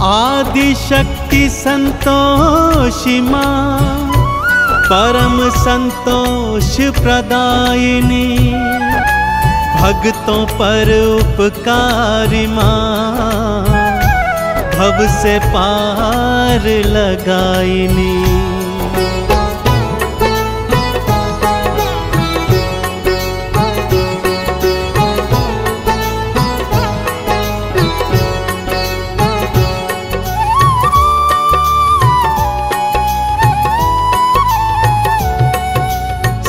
आदि शक्ति संतोषी माँ, परम संतोष प्रदायिनी, भक्तों पर उपकारी माँ, भव से पार लगाइनी।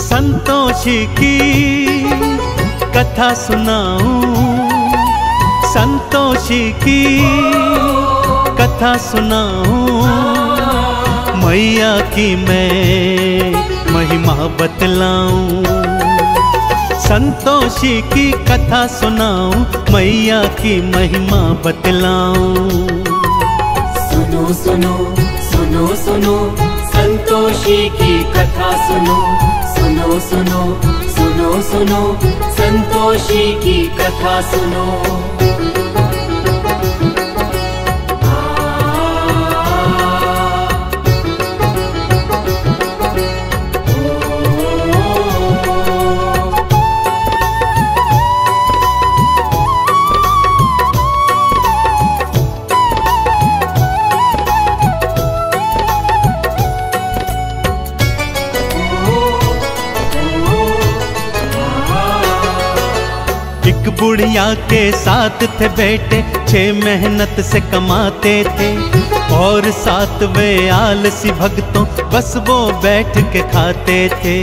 संतोषी की कथा सुनाऊं, संतोषी की कथा सुनाऊं, मैया की मैं महिमा बतलाऊं। संतोषी की कथा सुनाऊं, मैया की महिमा बतलाऊं। सुनो सुनो सुनो सुनो संतोषी की कथा सुनो, सुनो सुनो सुनो सुनो संतोषी की कथा सुनो। बुढ़िया के साथ थे बेटे, 6 मेहनत से कमाते थे, और 7 वे आलसी भक्तों बस वो बैठ के खाते थे।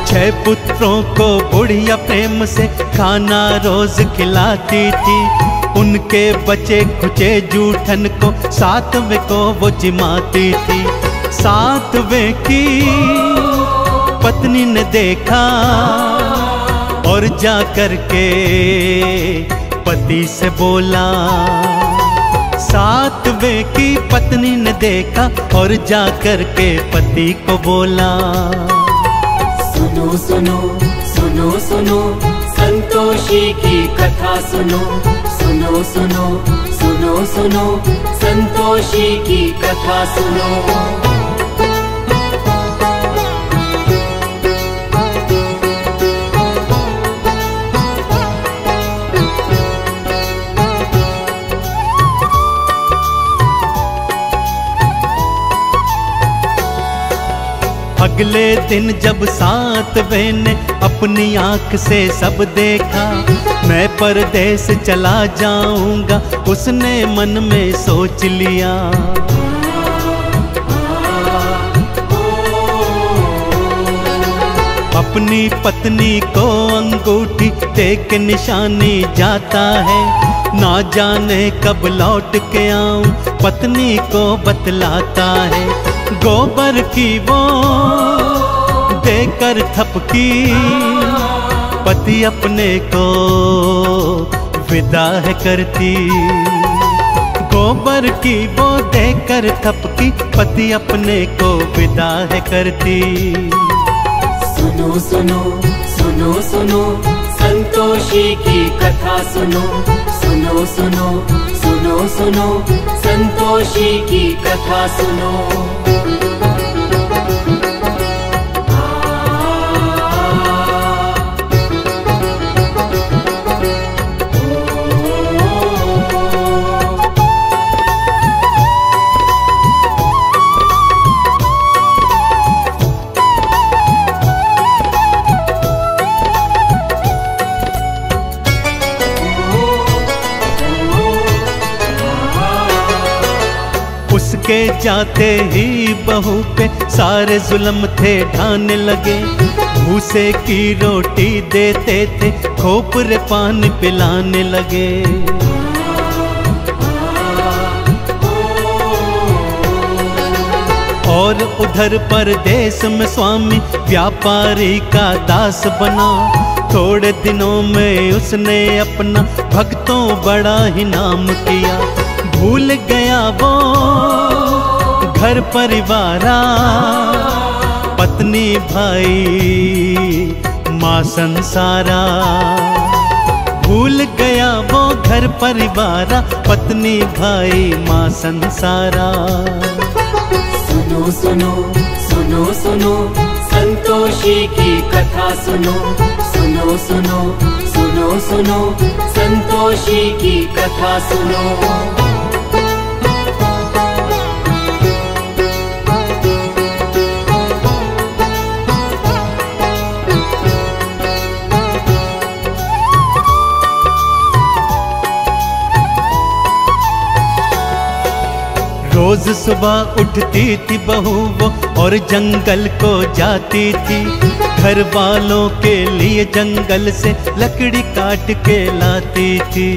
6 पुत्रों को बुढ़िया प्रेम से खाना रोज खिलाती थी, उनके बचे खुचे जूठन को 7वें को वो जिमाती थी। 7वें की पत्नी ने देखा और जा कर के पति से बोला। 7वें की पत्नी ने देखा और जा कर के पति को बोला। सुनो सुनो सुनो सुनो संतोषी की कथा सुनो, सुनो सुनो सुनो सुनो संतोषी की कथा सुनो। अगले दिन जब 7वें ने अपनी आँख से सब देखा, मैं परदेस चला जाऊंगा उसने मन में सोच लिया। अपनी पत्नी को अंगूठी दे के निशानी जाता है, ना जाने कब लौट के आऊं पत्नी को बतलाता है। गोबर की वो देकर थपकी, पति अपने को विदा है करती। गोबर की वो देकर थपकी, पति अपने को विदा है करती। सुनो सुनो सुनो सुनो संतोषी की कथा सुनो, सुनो सुनो सुनो सुनो संतोषी की कथा सुनो। उसके जाते ही बहू पे सारे जुल्म थे ढाने लगे, भूसे की रोटी देते थे, खोपरे पानी पिलाने लगे। और उधर परदेश में स्वामी व्यापारी का दास बना, थोड़े दिनों में उसने अपना भक्तों बड़ा ही नाम किया। भूल गया वो घर परिवारा, पत्नी भाई माँ संसारा। भूल गया वो घर परिवारा, पत्नी भाई माँ संसारा। सुनो सुनो सुनो सुनो संतोषी की कथा सुनो, सुनो सुनो सुनो सुनो संतोषी की कथा सुनो। रोज सुबह उठती थी बहू वो और जंगल को जाती थी, घर वालों के लिए जंगल से लकड़ी काट के लाती थी।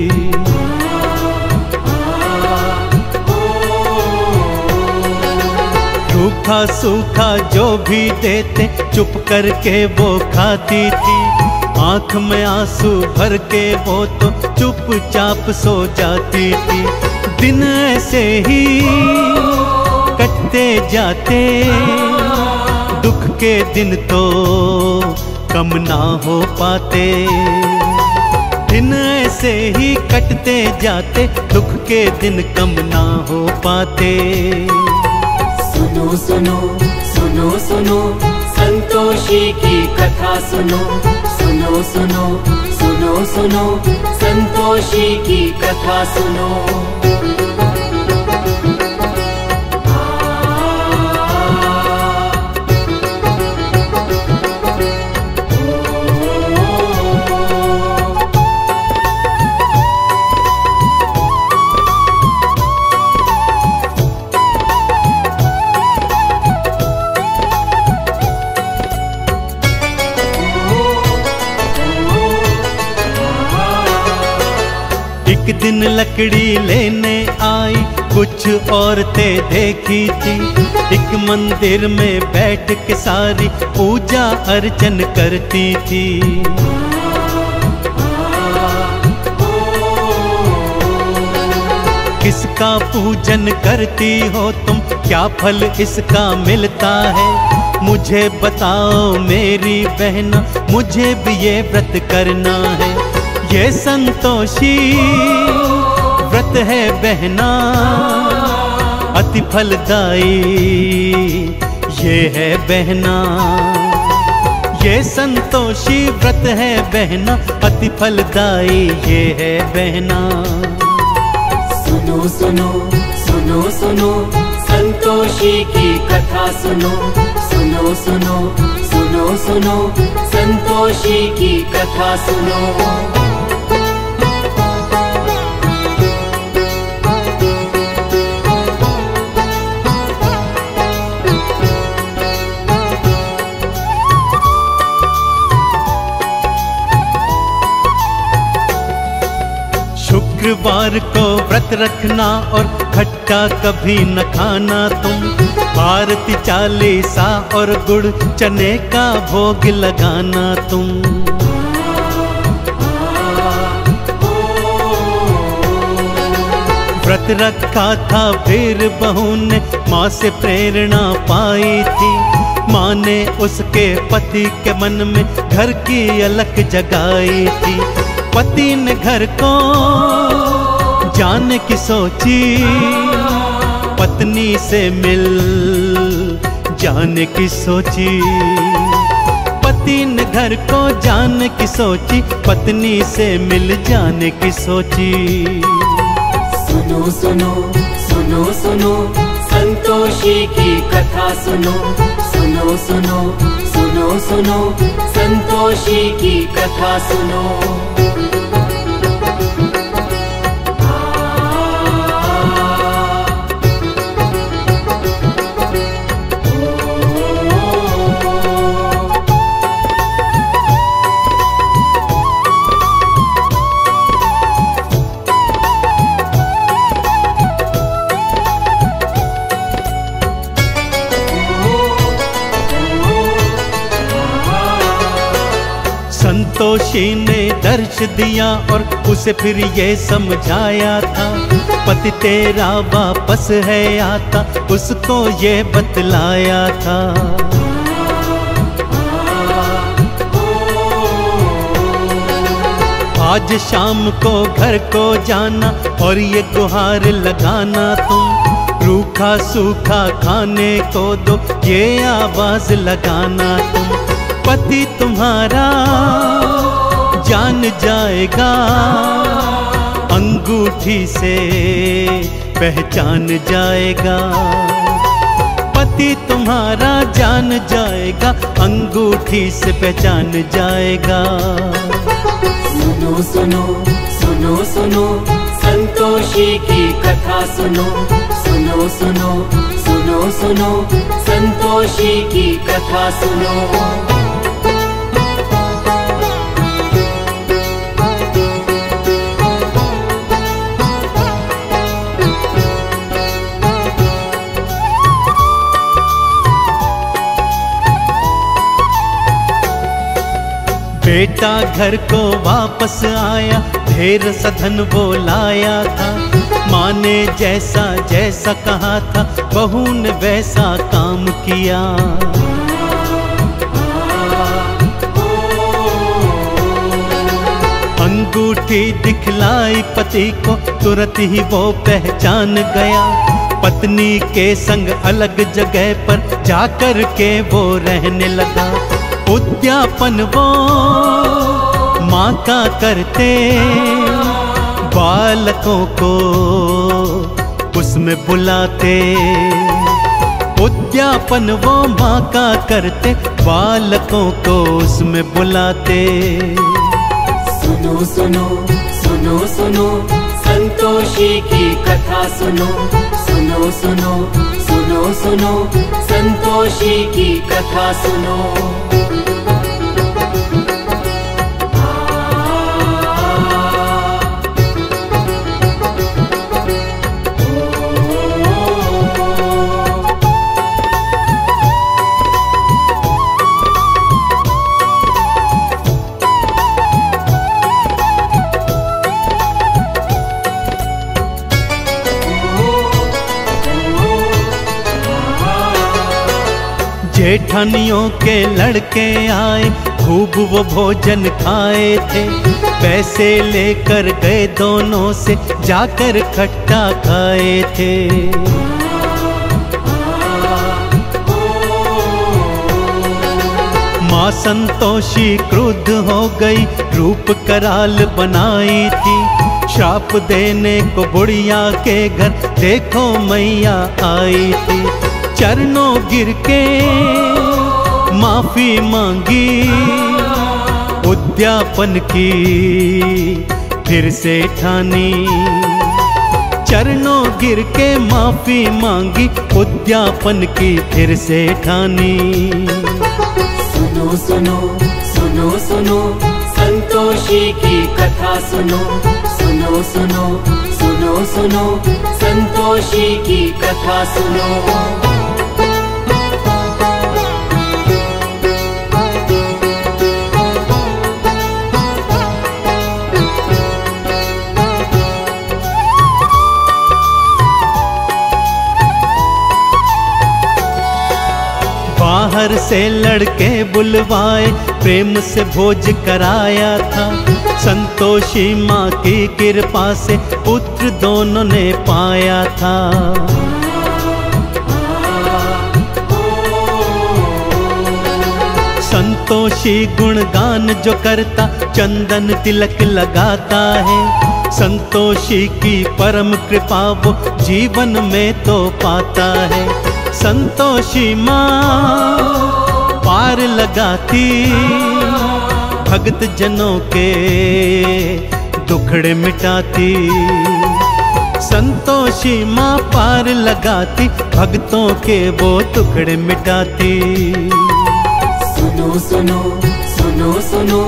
रूखा सूखा जो भी देते चुप करके वो खाती थी, आंख में आंसू भर के वो तो चुपचाप सो जाती थी। दिन ऐसे ही कटते जाते, दुख के दिन तो कम ना हो पाते। दिन ऐसे ही कटते जाते, दुख के दिन कम ना हो पाते। सुनो सुनो सुनो सुनो संतोषी की कथा सुनो, सुनो सुनो सुनो सुनो संतोषी की कथा सुनो। एक दिन लकड़ी लेने आई कुछ औरतें देखी थी, एक मंदिर में बैठ के सारी पूजा अर्चन करती थी। किसका पूजन करती हो तुम, क्या फल इसका मिलता है? मुझे बताओ मेरी बहना, मुझे भी ये व्रत करना है। ये संतोषी व्रत है बहना, अति फलदायी ये है बहना। ये संतोषी व्रत है बहना, अति फलदायी ये है बहना। सुनो सुनो सुनो सुनो संतोषी की कथा सुनो, सुनो सुनो सुनो सुनो संतोषी की कथा सुनो। शुक्रवार को व्रत रखना और खट्टा कभी न खाना तुम, आरती चालीसा और गुड़ चने का भोग लगाना तुम। व्रत रखा था फिर बहू ने माँ से प्रेरणा पाई थी, माँ ने उसके पति के मन में घर की अलख जगाई थी। पति ने घर को जाने की सोची, पत्नी से मिल जाने की सोची। पति ने घर को जाने की सोची, पत्नी से मिल जाने की सोची। सुनो सुनो सुनो सुनो संतोषी की कथा सुनो, सुनो सुनो सुनो सुनो संतोषी की कथा सुनो। संतोषी ने दर्श दिया और उसे फिर ये समझाया था, पति तेरा वापस है आता, उसको ये बतलाया था। आज शाम को घर को जाना और ये गुहार लगाना तुम, रूखा सूखा खाने को दो ये आवाज लगाना तुम। पति तुम्हारा जान जाएगा, अंगूठी से पहचान जाएगा। पति तुम्हारा जान जाएगा, अंगूठी से पहचान जाएगा। सुनो सुनो सुनो सुनो संतोषी की कथा सुनो, सुनो सुनो सुनो सुनो संतोषी की कथा सुनो। बेटा घर को वापस आया, ढेर सधन वो लाया था। माँ ने जैसा जैसा कहा था, बहू ने वैसा काम किया। अंगूठी दिखलाई पति को, तुरंत ही वो पहचान गया। पत्नी के संग अलग जगह पर जाकर के वो रहने लगा। उद्यापन वो माँ का करते, बालकों को उसमें बुलाते। उद्यापन वो माँ का करते, बालकों को उसमें बुलाते। सुनो सुनो सुनो सुनो संतोषी की कथा सुनो, सुनो सुनो सुनो सुनो संतोषी की कथा सुनो। जेठानियों के लड़के आए, खूब वो भोजन खाए थे। पैसे लेकर गए दोनों से, जाकर खट्टा खाए थे। माँ संतोषी क्रुद्ध हो गई, रूप कराल बनाई थी। श्राप देने को बुढ़िया के घर देखो मैया आई थी। चरणों गिर के माफी मांगी, उद्यापन की फिर से ठानी। चरणों गिर के माफी मांगी, उद्यापन की फिर से ठानी। सुनो सुनो सुनो सुनो संतोषी की कथा सुनो, सुनो सुनो सुनो सुनो संतोषी की कथा सुनो। बाहर से लड़के बुलवाए, प्रेम से भोज कराया था। संतोषी माँ की कृपा से पुत्र दोनों ने पाया था। संतोषी गुणगान जो करता, चंदन तिलक लगाता है। संतोषी की परम कृपा वो जीवन में तो पाता है। संतोषी माँ पार लगाती, भक्त जनों के दुखड़े मिटाती। संतोषी माँ पार लगाती, भक्तों के वो टुकड़े मिटाती। सुनो सुनो सुनो सुनो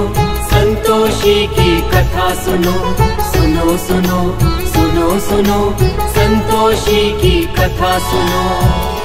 संतोषी की कथा सुनो, सुनो सुनो सुनो सुनो संतोषी की कथा सुनो।